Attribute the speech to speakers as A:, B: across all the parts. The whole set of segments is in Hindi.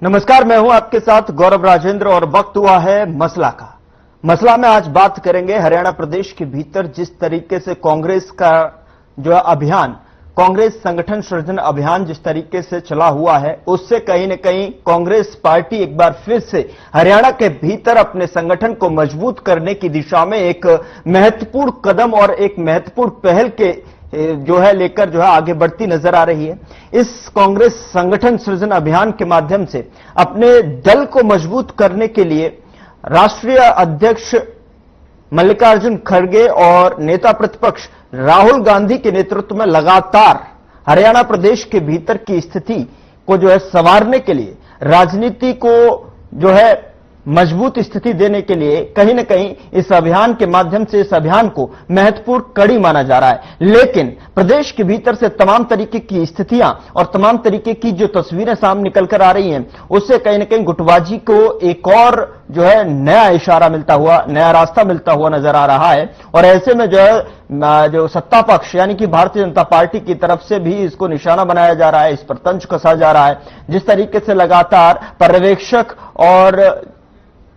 A: नमस्कार, मैं हूं आपके साथ गौरव राजेंद्र और वक्त हुआ है मसला का। मसला में आज बात करेंगे हरियाणा प्रदेश के भीतर जिस तरीके से कांग्रेस का जो अभियान, कांग्रेस संगठन सृजन अभियान जिस तरीके से चला हुआ है, उससे कहीं न कहीं कांग्रेस पार्टी एक बार फिर से हरियाणा के भीतर अपने संगठन को मजबूत करने की दिशा में एक महत्वपूर्ण कदम और एक महत्वपूर्ण पहल के जो है लेकर जो है आगे बढ़ती नजर आ रही है। इस कांग्रेस संगठन सृजन अभियान के माध्यम से अपने दल को मजबूत करने के लिए राष्ट्रीय अध्यक्ष मल्लिकार्जुन खड़गे और नेता प्रतिपक्ष राहुल गांधी के नेतृत्व में लगातार हरियाणा प्रदेश के भीतर की स्थिति को जो है संवारने के लिए, राजनीति को जो है मजबूत स्थिति देने के लिए कहीं न कहीं इस अभियान के माध्यम से इस अभियान को महत्वपूर्ण कड़ी माना जा रहा है। लेकिन प्रदेश के भीतर से तमाम तरीके की स्थितियां और तमाम तरीके की जो तस्वीरें सामने निकलकर आ रही हैं, उससे कहीं न कहीं गुटबाजी को एक और जो है नया इशारा मिलता हुआ, नया रास्ता मिलता हुआ नजर आ रहा है। और ऐसे में जो है जो सत्ता पक्ष यानी कि भारतीय जनता पार्टी की तरफ से भी इसको निशाना बनाया जा रहा है, इस पर तंज कसा जा रहा है। जिस तरीके से लगातार पर्यवेक्षक और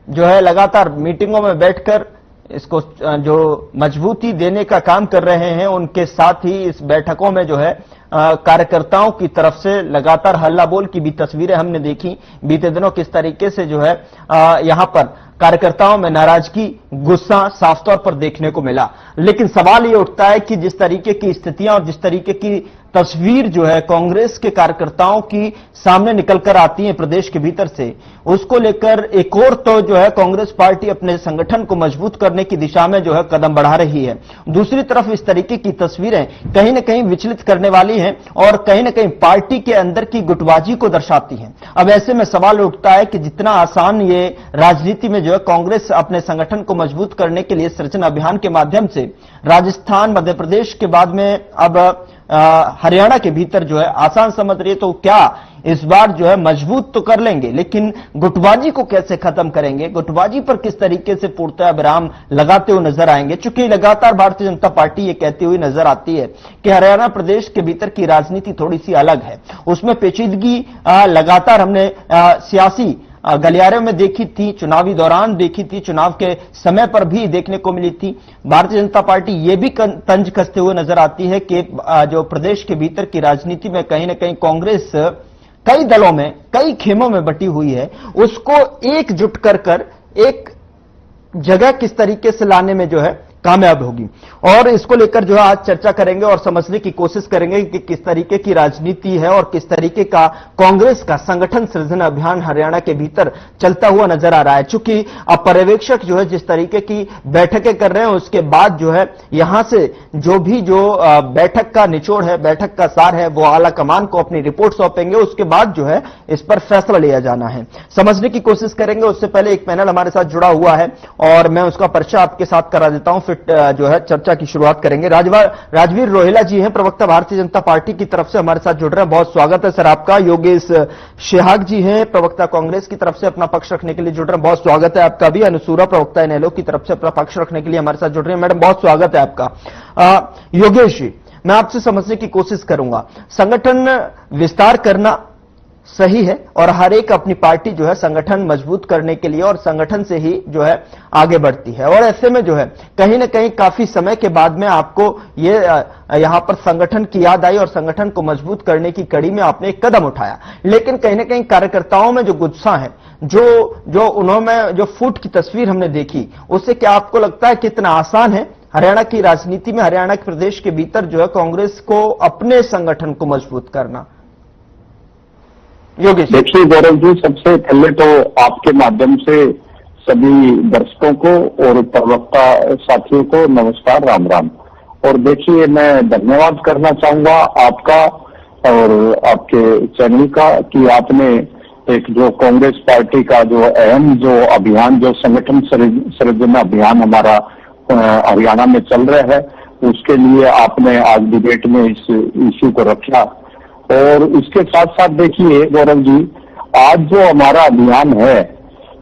A: जो है लगातार मीटिंगों में बैठकर इसको जो मजबूती देने का काम कर रहे हैं, उनके साथ ही इस बैठकों में जो है कार्यकर्ताओं की तरफ से लगातार हल्ला बोल की भी तस्वीरें हमने देखी। बीते दिनों किस तरीके से जो है यहां पर कार्यकर्ताओं में नाराजगी, गुस्सा साफ तौर पर देखने को मिला। लेकिन सवाल ये उठता है कि जिस तरीके की स्थितियां और जिस तरीके की तस्वीर जो है कांग्रेस के कार्यकर्ताओं की सामने निकलकर आती है प्रदेश के भीतर से, उसको लेकर एक और तो जो है कांग्रेस पार्टी अपने संगठन को मजबूत करने की दिशा में जो है कदम बढ़ा रही है, दूसरी तरफ इस तरीके की तस्वीरें कहीं न कहीं विचलित करने वाली हैं और कहीं न कहीं पार्टी के अंदर की गुटबाजी को दर्शाती हैं। अब ऐसे में सवाल उठता है कि जितना आसान ये राजनीति में जो है कांग्रेस अपने संगठन को मजबूत करने के लिए सृजन अभियान के माध्यम से राजस्थान, मध्य प्रदेश के बाद में अब हरियाणा के भीतर जो है आसान समझ रही है, तो क्या इस बार जो है मजबूत तो कर लेंगे, लेकिन गुटबाजी को कैसे खत्म करेंगे, गुटबाजी पर किस तरीके से पूर्णतः विराम लगाते हुए नजर आएंगे। चूंकि लगातार भारतीय जनता पार्टी ये कहती हुई नजर आती है कि हरियाणा प्रदेश के भीतर की राजनीति थोड़ी सी अलग है, उसमें पेचीदगी लगातार हमने सियासी गलियारे में देखी थी, चुनावी दौरान देखी थी, चुनाव के समय पर भी देखने को मिली थी। भारतीय जनता पार्टी ये भी तंज कसते हुए नजर आती है कि जो प्रदेश के भीतर की राजनीति में कहीं न कहीं कांग्रेस कई दलों में, कई खेमों में बटी हुई है, उसको एकजुट कर एक जगह किस तरीके से लाने में जो है कामयाब होगी। और इसको लेकर जो है आज चर्चा करेंगे और समझने की कोशिश करेंगे कि किस तरीके की राजनीति है और किस तरीके का कांग्रेस का संगठन सृजन अभियान हरियाणा के भीतर चलता हुआ नजर आ रहा है। चूंकि अब पर्यवेक्षक जो है जिस तरीके की बैठकें कर रहे हैं, उसके बाद जो है यहां से जो बैठक का निचोड़ है, बैठक का सार है, वो आला कमान को अपनी रिपोर्ट सौंपेंगे। उसके बाद जो है इस पर फैसला लिया जाना है। समझने की कोशिश करेंगे। उससे पहले एक पैनल हमारे साथ जुड़ा हुआ है और मैं उसका परिचय आपके साथ करा देता हूं, जो है चर्चा की शुरुआत करेंगे। राजवीर रोहिला जी हैं, प्रवक्ता भारतीय जनता पार्टी की तरफ से हमारे साथ जुड़ रहे हैं। बहुत स्वागत है सर आपका। योगेश शेहाग जी हैं, प्रवक्ता कांग्रेस की तरफ से अपना पक्ष रखने के लिए जुड़ रहे हैं। बहुत स्वागत है आपका भी। अनुसूरा, प्रवक्ता इनेलो की तरफ से अपना पक्ष रखने के लिए हमारे साथ जुड़ रहे हैं। मैडम बहुत स्वागत है आपका। योगेश जी, मैं आपसे समझने की कोशिश करूंगा, संगठन विस्तार करना सही है और हर एक अपनी पार्टी जो है संगठन मजबूत करने के लिए और संगठन से ही जो है आगे बढ़ती है, और ऐसे में जो है कहीं ना कहीं काफी समय के बाद में आपको ये यहां पर संगठन की याद आई और संगठन को मजबूत करने की कड़ी में आपने एक कदम उठाया। लेकिन कहीं ना कहीं कार्यकर्ताओं में जो गुस्सा है, जो उन्होंने जो फूट की तस्वीर हमने देखी, उससे क्या आपको लगता है कितना आसान है हरियाणा की राजनीति में, हरियाणा के प्रदेश के भीतर जो है कांग्रेस को अपने संगठन को मजबूत करना? योगेश,
B: देखिए गौरव जी, सबसे पहले तो आपके माध्यम से सभी दर्शकों को और प्रवक्ता साथियों को नमस्कार, राम राम। और देखिए, मैं धन्यवाद करना चाहूंगा आपका और आपके चैनल का कि आपने एक जो कांग्रेस पार्टी का जो अहम जो अभियान, जो संगठन सृजन अभियान हमारा हरियाणा में चल रहा है, उसके लिए आपने आज डिबेट में इस इश्यू को रखा। और इसके साथ साथ देखिए गौरव जी, आज जो हमारा अभियान है,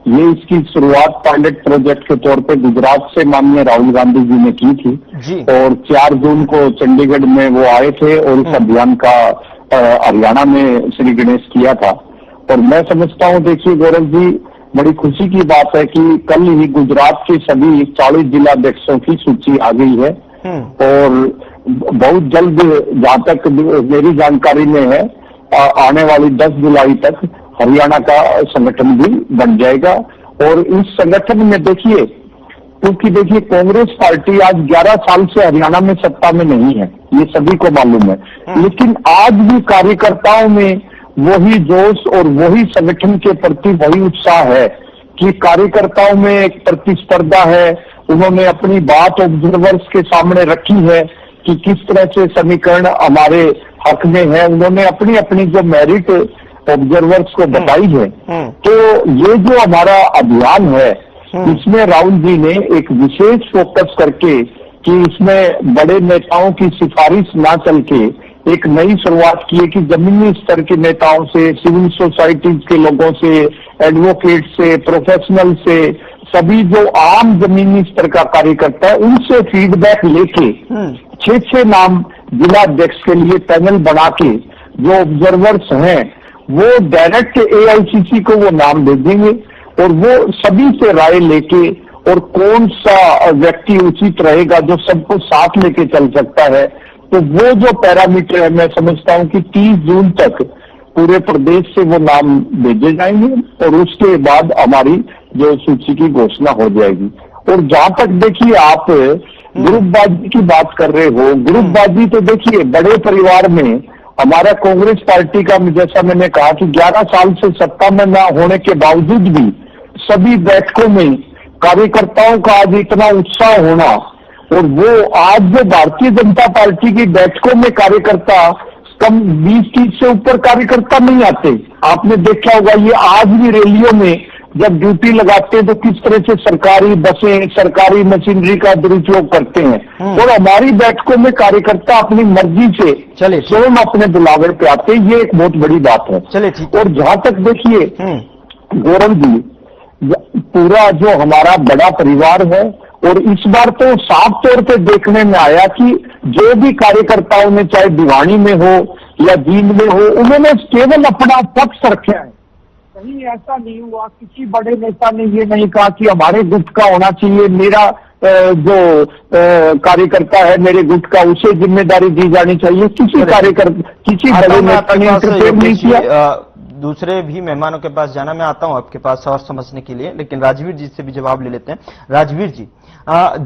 B: ये इसकी शुरुआत पायलट प्रोजेक्ट के तौर पे गुजरात से माननीय राहुल गांधी जी ने की थी और 4 जून को चंडीगढ़ में वो आए थे और इस अभियान का हरियाणा में श्री गणेश किया था। और मैं समझता हूं, देखिए गौरव जी, बड़ी खुशी की बात है कि कल ही गुजरात के सभी 40 जिलाध्यक्षों की सूची आ गई है और बहुत जल्द, जहां तक मेरी जानकारी में है, आने वाली 10 जुलाई तक हरियाणा का संगठन भी बन जाएगा। और इस संगठन में देखिए, क्योंकि देखिए कांग्रेस पार्टी आज 11 साल से हरियाणा में सत्ता में नहीं है, ये सभी को मालूम है, लेकिन आज भी कार्यकर्ताओं में वही जोश और वही संगठन के प्रति वही उत्साह है कि कार्यकर्ताओं में एक प्रतिस्पर्धा है। उन्होंने अपनी बात ऑब्जर्वर्स के सामने रखी है कि किस तरह से समीकरण हमारे हक में है। उन्होंने अपनी अपनी जो मेरिट ऑब्जर्वर्स को बताई है। तो ये जो हमारा अभियान है, इसमें राहुल जी ने एक विशेष फोकस करके कि इसमें बड़े नेताओं की सिफारिश ना चल के एक नई शुरुआत की है कि जमीनी स्तर के नेताओं से, सिविल सोसाइटीज के लोगों से, एडवोकेट से, प्रोफेशनल से, सभी जो आम जमीनी स्तर का कार्यकर्ता है, उनसे फीडबैक लेके 6 नाम जिला अध्यक्ष के लिए पैनल बना के जो ऑब्जर्वर्स हैं वो डायरेक्ट एआईसीसी को वो नाम दे देंगे और वो सभी से राय लेके और कौन सा व्यक्ति उचित रहेगा जो सबको साथ लेके चल सकता है, तो वो जो पैरामीटर है, मैं समझता हूं कि 30 जून तक पूरे प्रदेश से वो नाम भेजे जाएंगे और उसके बाद हमारी जो सूची की घोषणा हो जाएगी। और जहां तक देखिए आप ग्रुपबाजी की बात कर रहे हो, ग्रुपबाजी तो देखिए बड़े परिवार में हमारा कांग्रेस पार्टी का, जैसा मैंने कहा कि 11 साल से सत्ता में न होने के बावजूद भी सभी बैठकों में कार्यकर्ताओं का आज इतना उत्साह होना, और वो आज जो भारतीय जनता पार्टी की बैठकों में कार्यकर्ता कम 20-30 से ऊपर कार्यकर्ता नहीं आते। आपने देखा होगा, ये आज भी रैलियों में जब ड्यूटी लगाते हैं तो किस तरह से सरकारी बसें, सरकारी मशीनरी का दुरुपयोग करते हैं, और हमारी बैठकों में कार्यकर्ता अपनी मर्जी से स्वयं अपने बुलावे पे आते हैं। ये एक बहुत बड़ी बात है। और जहां तक देखिए गौरव जी, पूरा जो हमारा बड़ा परिवार है, और इस बार तो साफ तौर पे देखने में आया कि जो भी कार्यकर्ताओं ने, चाहे भिवानी में हो या जींद में हो, उन्होंने केवल अपना पक्ष रखा है। कहीं ऐसा नहीं हुआ, किसी बड़े नेता ने ये नहीं कहा कि हमारे गुट का होना चाहिए, मेरा जो कार्यकर्ता है मेरे गुट का, उसे जिम्मेदारी दी जानी चाहिए। किसी कार्यकर्ता, किसी बड़े नेता ने इंटरफेयर नहीं किया।
A: दूसरे भी मेहमानों के पास जाना, मैं आता हूं आपके पास और समझने के लिए, लेकिन राजवीर जी से भी जवाब ले लेते हैं। राजवीर जी,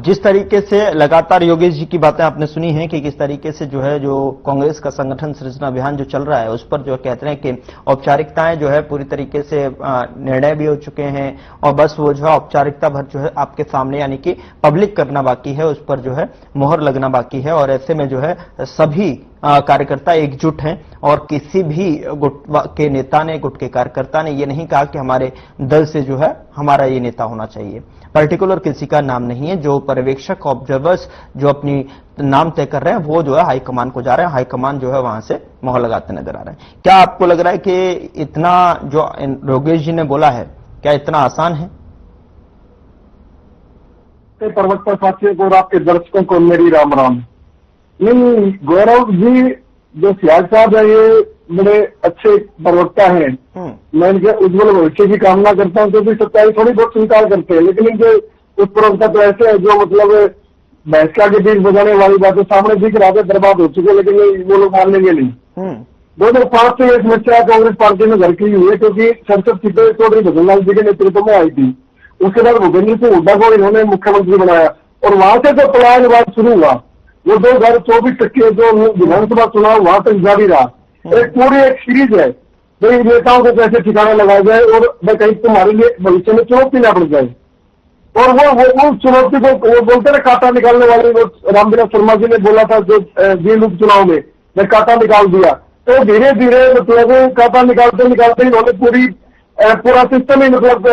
A: जिस तरीके से लगातार योगेश जी की बातें आपने सुनी हैं कि किस तरीके से जो है, जो कांग्रेस का संगठन सृजना अभियान जो चल रहा है, उस पर जो कहते हैं कि औपचारिकताएं जो है पूरी तरीके से निर्णय भी हो चुके हैं और बस वो जो है औपचारिकता भर जो है आपके सामने, यानी कि पब्लिक करना बाकी है, उस पर जो है मोहर लगना बाकी है। और ऐसे में जो है सभी कार्यकर्ता एकजुट हैं और किसी भी गुट के नेता ने, गुट के कार्यकर्ता ने ये नहीं कहा कि हमारे दल से जो है हमारा ये नेता होना चाहिए। पर्टिकुलर किसी का नाम नहीं है। जो पर्यवेक्षक, ऑब्जर्वर्स जो अपनी नाम तय कर रहे हैं, वो जो है हाईकमान को जा रहे हैं, हाईकमान जो है वहां से मोहर लगाते नजर आ रहे हैं। क्या आपको लग रहा है कि इतना जो योगेश जी ने बोला है, क्या इतना आसान है?
C: प्रवक्ता साथियों को और आपके दर्शकों को मेरी राम राम। नहीं गौरव जी, जो सियाज साहब है ये बड़े अच्छे प्रवक्ता हैं, मैं इनके उज्जवल भविष्य की कामना करता हूँ, क्योंकि सच्चाई थोड़ी बहुत स्वीकार करते हैं, लेकिन इनके कुछ प्रवक्ता तो ऐसे है जो मतलब बहसका के बीच बजाने वाली बातें सामने दिख रहा था, बर्बाद हो चुके, लेकिन वो लोग मानेंगे नहीं। 2005 से ये समस्या कांग्रेस पार्टी में घर की हुई है, क्योंकि संसद सीटें चौधरी भजनलाल जी के नेतृत्व में आई थी। उसके बाद भूपेंद्र सिंह हुड्डा को इन्होंने मुख्यमंत्री बनाया और वहां से जो पलायनवाद शुरू हुआ, वो 2024 तक के जो विधानसभा चुनाव वहां तक जारी रहा। एक पूरी एक सीरीज है, भाई नेताओं को कैसे ठिकाना लगाया जाए और भाई कहीं तुम्हारे लिए भविष्य में चुनौती ना पड़ जाए। और वो चुनौती को वो बोलते ना, कांटा निकालने वाले, वो रामविलास शर्मा जी ने बोला था जो जेल उपचुनाव में, मैं कांटा निकाल दिया। तो धीरे धीरे मतलब कांटा निकालते निकालते इन्होंने पूरा सिस्टम ही मतलब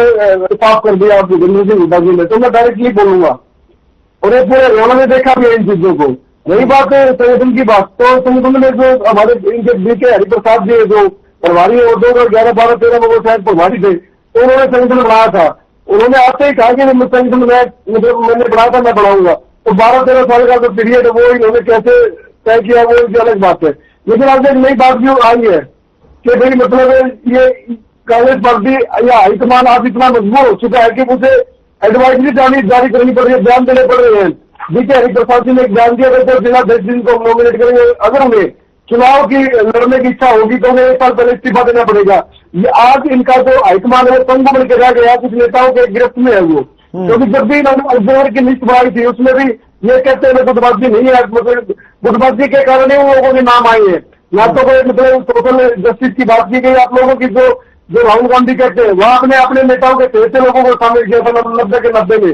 C: साफ कर दिया भूपेंद्र सिंह हुड्डा जी ने। तो मैं डायरेक्टली बोलूंगा, और ये पूरे हरियाणा ने देखा भी इन चीजों को। रही बात है संगठन की बात, तो संगठन में जो हमारे इनके बीके हरिप्रसाद जी जो प्रभारी है, वो 2011, 12, 13 में वो शायद प्रभारी थे, तो उन्होंने संगठन बनाया था। उन्होंने आते ही कहा कि संगठन में मतलब मैंने बनाया था, मैं बढ़ाऊंगा। तो 12-13 साल का जो पीरियड है वो इन्होंने कैसे तय किया, वो एक अलग बात है। लेकिन आज एक नई बात भी आई है कि भाई मतलब ये कांग्रेस पार्टी या हाईकमान आज इतना मजबूर हो चुका है कि मुझे एडवाइजरी जारी करनी पड़ रही है, बयान देने पड़ रहे हैं। बीते हरिप्रसाद जी ने एक बयान दिया था, जिला अध्यक्ष जिनको नॉमिनेट करेंगे, अगर उन्हें चुनाव की लड़ने की इच्छा होगी तो उन्हें 1 साल पहले इस्तीफा देना पड़ेगा। ये आज इनका जो हाईकमान है वो तंग बन के रह गया, कुछ नेताओं के गिरफ्त में है वो, क्योंकि जब भी इन्होंने ऑब्जर्वर की लिस्ट बनाई थी उसमें भी ये कहते हैं गुटबाजी नहीं है, मतलब गुटबाजी के कारण ही उन लोगों के नाम आए हैं। ना तो कोई मतलब सोशल जस्टिस की बात की गई, आप लोगों की जो राहुल गांधी कहते हैं वहां आपने अपने नेताओं के 13 लोगों को शामिल किया था 90 के 90 में।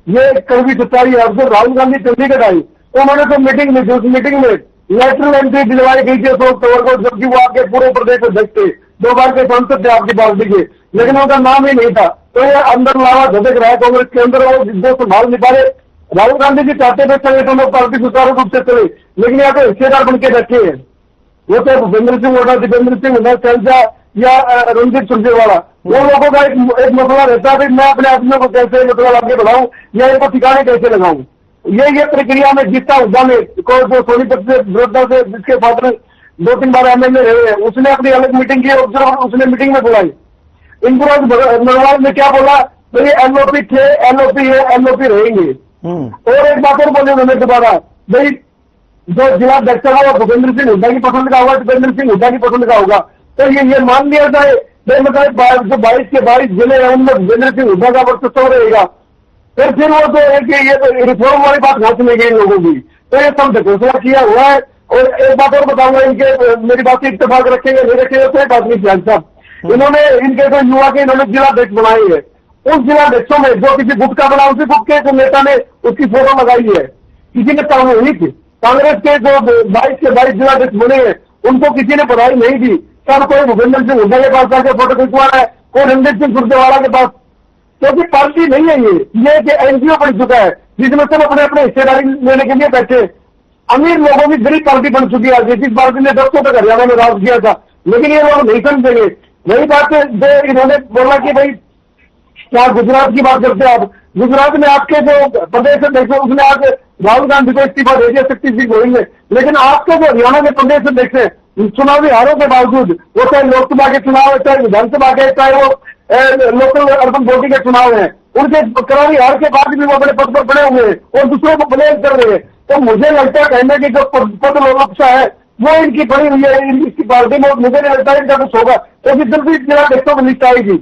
C: ये कड़वी सच्चाई है। अब जब राहुल गांधी चंडीगढ़ आई तो उन्होंने तो मीटिंग में, उस मीटिंग में लेटरल एंट्री दिलवाई गई थी अशोक तंवर को, जबकि वो आपके पूरे प्रदेश अध्यक्ष थे, 2 बार के सांसद थे आपकी पार्टी के, लेकिन उनका नाम ही नहीं था। तो ये अंदर लावा झटक रहा है कांग्रेस के अंदर, वो जो संभाल नहीं पा रहे। राहुल गांधी जी चाहते थे संगठन और पार्टी सुचारू रूप से चले, लेकिन यहाँ पे हिस्सेदार बन के बैठे हैं। वो चाहे भूपेंद्र सिंह हुडा, दीपेंद्र सिंह हुडा, शैलजा या रणदीप सुरजेवाला, वो लोगों का एक मसला रहता है मैं अपने आदमियों को कैसे मतलब आगे बढ़ाऊं या इनको ठिकाने कैसे लगाऊं। ये प्रक्रिया में जीता हुआ में कोई जो सोनीपत से विरोधा से जिसके साथ में 2-3 बार एमएलए रहे हैं, उसने अपनी अलग मीटिंग की, ऑब्जर्वर उसने मीटिंग में बुलाई। इनको नरवाल ने क्या बोला, तो ये एलओपी थे, एलओपी है, एलओपी रहेंगे। और एक बात और बोले उन्होंने दोबारा, भाई जो जिला अध्यक्ष होगा वो भूपेंद्र सिंह हुड्डा की पसंद का होगा, दीपेंद्र सिंह हुड्डा की पसंद का होगा। तो ये मान लिया जाए मतलब जो 22 के 22 जिले हैं उनमें भूपेंद्र सिंह हुड्डा का वर्चस्व रहेगा। फिर वो तो ये रिफॉर्म वाली बात घोष नहीं गई लोगों की, तो ये सब घोषणा किया हुआ है। और एक बात और बताऊंगा, इनके मेरी बात इत्तेफाक रखेंगे नहीं रखेंगे कोई बात नहीं सियाल साहब। इन्होंने इनके जो युवा के इन्होंने जिला अध्यक्ष बनाए हैं, उस जिला अध्यक्षों में जो किसी गुट का बना उसी गुट के जो नेता ने उसकी फोटो लगाई है, किसी ने काम नहीं थी। कांग्रेस के जो 22 के 22 जिला अध्यक्ष बने हैं उनको किसी ने बधाई नहीं दी। सब कोई भूपेंद्र सिंह हुड्डा के पास जाके फोटो खिंचवा रहा है, कोई रणदीप सिंह सुरजेवाला के पास, क्योंकि पार्टी नहीं है ये कि एनजीओ बन चुका है जिसमें सब अपने अपने हिस्सेदारी लेने के लिए बैठे। अमीर लोगों की गरीब पार्टी बन चुकी है, जिस पार्टी ने 10 तक हरियाणा में राज किया था, लेकिन ये लोग नहीं समझेंगे। वही बात जो इन्होंने बोला कि भाई क्या गुजरात की बात करते हैं आप, गुजरात में आपके जो प्रदेश अध्यक्ष उसने आज राहुल गांधी को इस्तीफा दे दिया, शक्ति सिंह गोहिल ने, लेकिन आपके जो हरियाणा के प्रदेश अध्यक्ष है चुनावी हारों के बावजूद, वो चाहे लोकसभा के चुनाव है, चाहे विधानसभा के, चाहे वो लोकल अर्बन बॉडी के चुनाव है, उनके करारी हार के बाद भी वो अपने पद पर बने हुए हैं और दूसरों को ब्लेम कर रहे हैं। तो मुझे लगता है कहने की जो पद लोलुपता है वो इनकी बड़ी हुई है, इनकी पार्टी में मुझे नहीं लगता है इनका कुछ होगा, क्योंकि जल्दी जिला अध्यक्षों में लिस्ट आएगी,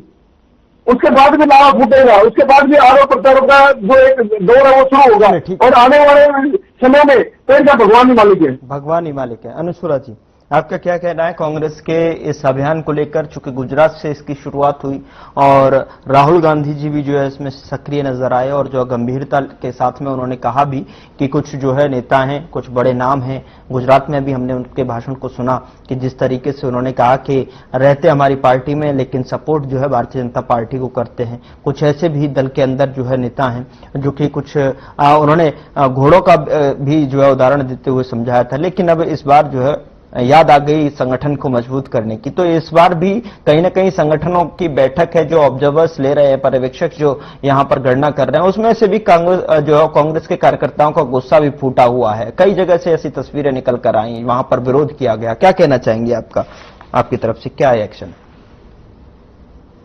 C: उसके बाद भी लावा फूटेगा, उसके बाद भी आरोप प्रत्यारोप का जो एक दौर है वो शुरू होगा। और आने वाले समय में तो इनका भगवान ही मालिक है,
A: भगवान ही मालिक है। अनुसुरा जी, आपका क्या कहना है कांग्रेस के इस अभियान को लेकर? चूंकि गुजरात से इसकी शुरुआत हुई और राहुल गांधी जी भी जो है इसमें सक्रिय नजर आए और जो गंभीरता के साथ में उन्होंने कहा भी कि कुछ जो है नेता हैं, कुछ बड़े नाम हैं। गुजरात में भी हमने उनके भाषण को सुना कि जिस तरीके से उन्होंने कहा कि रहते हमारी पार्टी में लेकिन सपोर्ट जो है भारतीय जनता पार्टी को करते हैं। कुछ ऐसे भी दल के अंदर जो है नेता हैं जो कि कुछ उन्होंने घोड़ों का भी जो है उदाहरण देते हुए समझाया था। लेकिन अब इस बार जो है याद आ गई संगठन को मजबूत करने की, तो इस बार भी कहीं ना कहीं संगठनों की बैठक है, जो ऑब्जर्वर्स ले रहे हैं, पर्यवेक्षक जो यहां पर गणना कर रहे हैं, उसमें से भी कांग्रेस के कार्यकर्ताओं का गुस्सा भी फूटा हुआ है। कई जगह से ऐसी तस्वीरें निकल कर आई, वहां पर विरोध किया गया। क्या कहना चाहेंगे आपकी तरफ से क्या है एक्शन?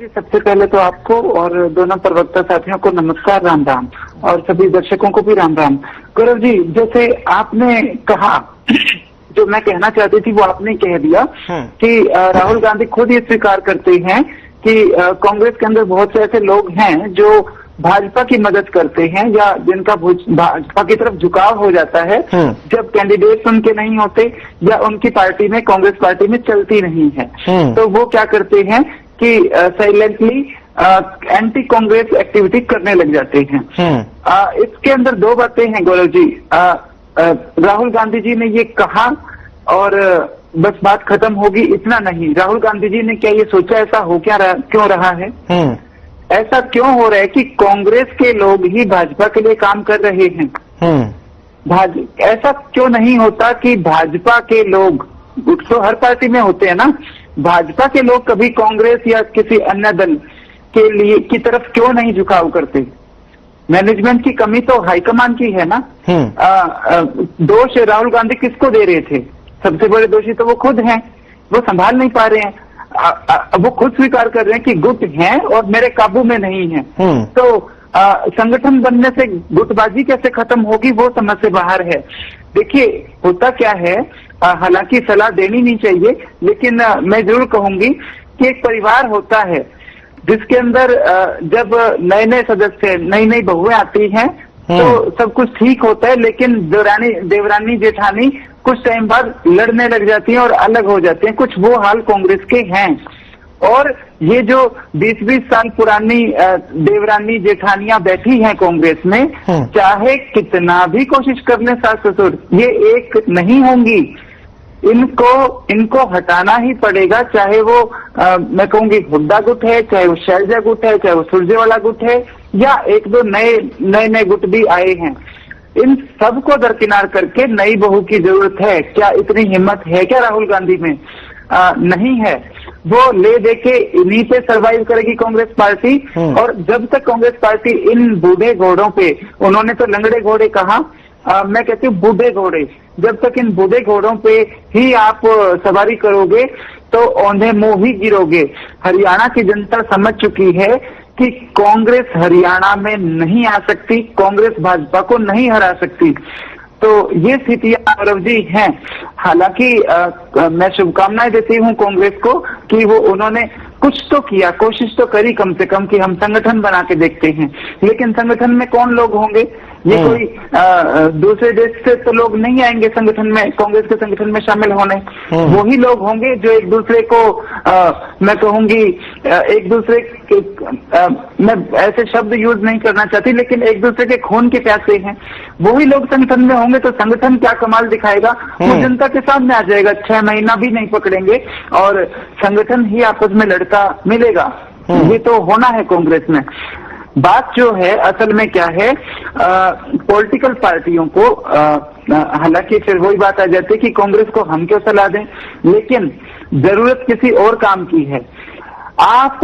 D: जी, सबसे पहले तो आपको और दोनों प्रवक्ता साथियों को नमस्कार, राम राम, और सभी दर्शकों को भी राम राम। गौरव जी, जैसे आपने कहा, जो मैं कहना चाहती थी वो आपने कह दिया कि राहुल गांधी खुद ये स्वीकार करते हैं कि कांग्रेस के अंदर बहुत से ऐसे लोग हैं जो भाजपा की मदद करते हैं या जिनका भाजपा की तरफ झुकाव हो जाता है जब कैंडिडेट उनके नहीं होते या उनकी पार्टी में, कांग्रेस पार्टी में चलती नहीं है, तो वो क्या करते हैं कि साइलेंटली एंटी कांग्रेस एक्टिविटी करने लग जाते हैं। इसके अंदर 2 बातें हैं गौरव जी। राहुल गांधी जी ने ये कहा और बस बात खत्म होगी, इतना नहीं। राहुल गांधी जी ने क्या ये सोचा ऐसा हो क्यों रहा है? ऐसा क्यों हो रहा है कि कांग्रेस के लोग ही भाजपा के लिए काम कर रहे हैं? ऐसा क्यों नहीं होता कि भाजपा के लोग, तो हर पार्टी में होते हैं ना, भाजपा के लोग कभी कांग्रेस या किसी अन्य दल के लिए की तरफ क्यों नहीं झुकाव करते? मैनेजमेंट की कमी तो हाईकमान की है ना। दोष राहुल गांधी किसको दे रहे थे? सबसे बड़े दोषी तो वो खुद हैं, वो संभाल नहीं पा रहे हैं। वो खुद स्वीकार कर रहे हैं कि गुट हैं और मेरे काबू में नहीं है। तो संगठन बनने से गुटबाजी कैसे खत्म होगी, वो समझ से बाहर है। देखिए होता क्या है, हालांकि सलाह देनी नहीं चाहिए, लेकिन मैं जरूर कहूंगी कि एक परिवार होता है जिसके अंदर जब नए नए सदस्य, नई नई बहुएं आती हैं तो सब कुछ ठीक होता है, लेकिन देवरानी जेठानी कुछ टाइम बाद लड़ने लग जाती हैं और अलग हो जाती हैं। कुछ वो हाल कांग्रेस के हैं। और ये जो 20-20 साल पुरानी देवरानी जेठानियां बैठी हैं कांग्रेस में, चाहे कितना भी कोशिश कर लें सास ससुर, ये एक नहीं होंगी। इनको हटाना ही पड़ेगा, चाहे वो मैं कहूंगी हुड्डा गुट है, चाहे वो शैलजा गुट है, चाहे वो सुरजेवाला गुट है, या एक दो नए गुट भी आए हैं। इन सबको दरकिनार करके नई बहू की जरूरत है। क्या इतनी हिम्मत है क्या राहुल गांधी में? नहीं है। वो ले दे के इन्हीं पे सरवाइव करेगी कांग्रेस पार्टी। और जब तक कांग्रेस पार्टी इन बूढ़े घोड़ों पे, उन्होंने तो लंगड़े घोड़े कहा, मैं कहती हूँ बूढ़े घोड़े, जब तक इन बूढ़े घोड़ों पे ही आप सवारी करोगे तो औंधे मुंह ही गिरोगे। हरियाणा की जनता समझ चुकी है कि कांग्रेस हरियाणा में नहीं आ सकती, कांग्रेस भाजपा को नहीं हरा सकती। तो ये स्थितियां गौरव जी हैं। हालांकि मैं शुभकामनाएं देती हूं कांग्रेस को कि वो उन्होंने कुछ तो किया, कोशिश तो करी कम से कम कि हम संगठन बना के देखते हैं। लेकिन संगठन में कौन लोग होंगे? ये कोई दूसरे देश से तो लोग नहीं आएंगे संगठन में, कांग्रेस के संगठन में शामिल होने। वही लोग होंगे जो एक दूसरे को मैं कहूंगी एक दूसरे के मैं ऐसे शब्द यूज नहीं करना चाहती, लेकिन एक दूसरे के खून के प्यासे हैं। वही लोग संगठन में होंगे तो संगठन क्या कमाल दिखाएगा वो जनता के सामने आ जाएगा। 6 महीना भी नहीं पकड़ेंगे और संगठन ही आपस में लड़ता मिलेगा। ये तो होना है कांग्रेस में। बात जो है असल में क्या है, पॉलिटिकल पार्टियों को हालांकि फिर वही बात आ जाती है कि कांग्रेस को हम क्यों सलाह दें, लेकिन जरूरत किसी और काम की है। आप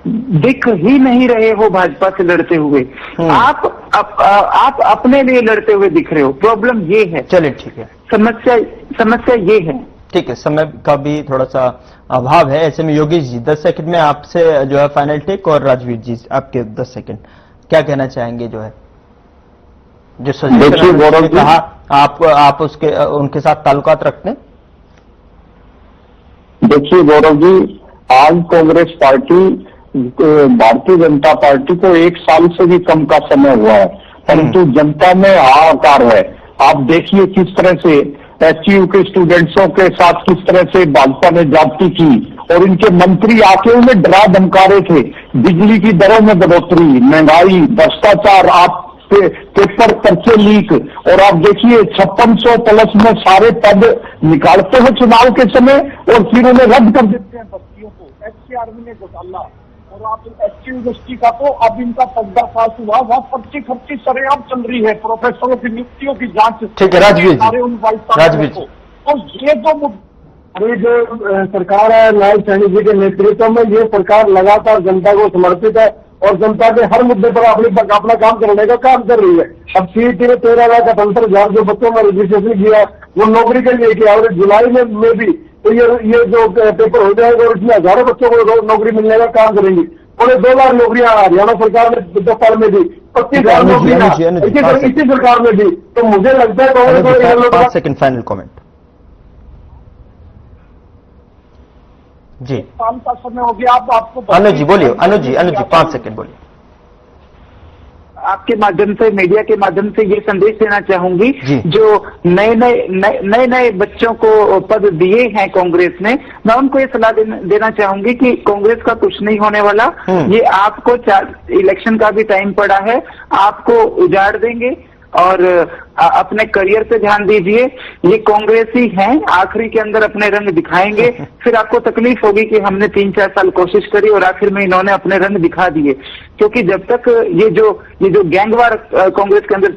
D: दिख ही नहीं रहे हो भाजपा से लड़ते हुए, आप अपने लिए लड़ते हुए दिख रहे हो। प्रॉब्लम ये है।
A: चलिए ठीक है,
D: समस्या ये है।
A: ठीक है, समय का भी थोड़ा सा अभाव है। ऐसे में योगेश जी 10 सेकंड में आपसे जो है फाइनल टेक, और राजवीर जी आपके 10 सेकंड क्या कहना चाहेंगे? जो है जो सजेशन कहा आप उनके साथ ताल्लुकात रखते हैं।
B: देखिए गौरव जी, आज कांग्रेस पार्टी भारतीय जनता पार्टी को 1 साल से भी कम का समय हुआ है, परंतु जनता में हाहाकार है। आप देखिए किस तरह से एचयू के स्टूडेंट्सों के साथ किस तरह से भाजपा ने जाति की, और इनके मंत्री आके उन्हें डरा धमका रहे थे। बिजली की दरों में बढ़ोतरी, महंगाई, भ्रष्टाचार, आप पेपर पर्चे लीक, और आप देखिए 5600 प्लस में सारे पद निकालते हैं चुनाव के समय और फिर उन्हें रद्द कर देते हैं बस्तियों को। एचसी आर्मी ने घोटाला, और आप एचसी यूनिवर्सिटी का तो अब इनका पर्दाफाश हुआ, वहां पर्ची खर्ची सरेआम चल रही है, प्रोफेसरों की नियुक्तियों की जांच।
A: ठीक है राजवीर जी,
C: और ये जो अरे जो सरकार है लाल सैनी जी के नेतृत्व में, ये सरकार लगातार जनता को समर्पित है और जनता के हर मुद्दे पर अपना काम करने का काम कर रही है। अब सीईटी में 13,78,000 जो बच्चों का रजिस्ट्रेशन किया वो नौकरी के लिए किया, और जुलाई में भी तो ये जो पेपर हो जाएगा और इसमें हजारों बच्चों को नौकरी मिलने का काम करेंगे। और 2 लाख नौकरियां हरियाणा सरकार ने 10 साल में दी, 25,000 नौकरियां इसी सरकार में दी। तो मुझे लगता है कांग्रेस
A: 5 सेकंड फाइनल कमेंट जी।
C: काम का समय हो गया। आपको
A: अनुज जी बोलिए, अनुज जी 5 सेकंड बोलिए।
D: आपके माध्यम से, मीडिया के माध्यम से ये संदेश देना चाहूंगी, जो नए बच्चों को पद दिए हैं कांग्रेस ने, मैं उनको ये सलाह देना चाहूंगी कि कांग्रेस का कुछ नहीं होने वाला। ये आपको इलेक्शन का भी टाइम पड़ा है, आपको उजाड़ देंगे और अपने करियर पे ध्यान दीजिए। ये कांग्रेसी हैं, आखिरी के अंदर अपने रंग दिखाएंगे। फिर आपको तकलीफ होगी कि हमने 3-4 साल कोशिश करी और आखिर में इन्होंने अपने रंग दिखा दिए। क्योंकि जब तक ये जो गैंगवार कांग्रेस के अंदर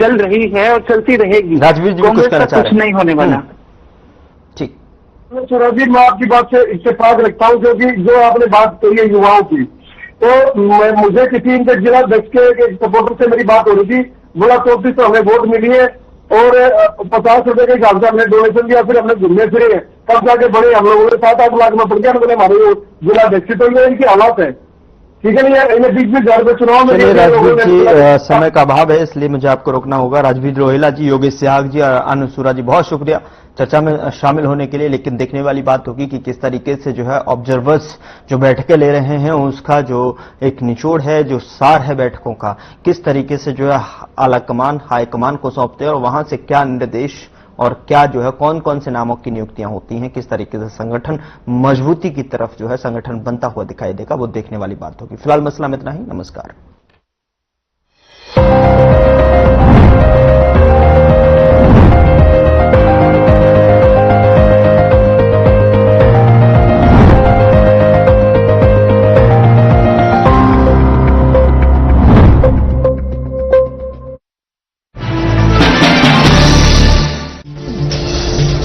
D: चल रही है और चलती रहेगी, कांग्रेस का कुछ नहीं होने वाला।
A: ठीक,
C: सौरभ जी, मैं आपकी बात से इत्तेफाक रखता हूँ, क्योंकि जो आपने बात कही है युवाओं की, तो मुझे किसी इनके जिला अध्यक्ष के सपोर्टर से मेरी बात हो रही थी, बोला 34 तो हमें वोट मिली है, और 50 रुपए के हिसाब से हमने डोनेशन दिया, फिर हमने घूमने फिरे, तब जाके बड़े हम लोगों ने 7-8 लाख में पड़ गया। मतलब हमारे जिला अध्यक्ष, तो ये इनकी हालात है, ठीक है नहीं है। इन्हें बीच में घर पे चुनाव में
A: चलिए राजवीर जी, समय का अभाव है इसलिए मुझे आपको रोकना होगा। राजवीर रोहिला जी, योगेश सिहाग जी और आनंद सूरा जी, बहुत शुक्रिया चर्चा में शामिल होने के लिए। लेकिन देखने वाली बात होगी कि किस तरीके से जो है ऑब्जर्वर्स जो बैठकें ले रहे हैं उसका जो एक निचोड़ है, जो सार है बैठकों का, किस तरीके से जो है आला कमान हाईकमान को सौंपते हैं और वहां से क्या निर्देश और क्या जो है कौन कौन से नामों की नियुक्तियां होती हैं, किस तरीके से संगठन मजबूती की तरफ जो है संगठन बनता हुआ दिखाई देगा, वो देखने वाली बात होगी। फिलहाल मसला में इतना ही। नमस्कार।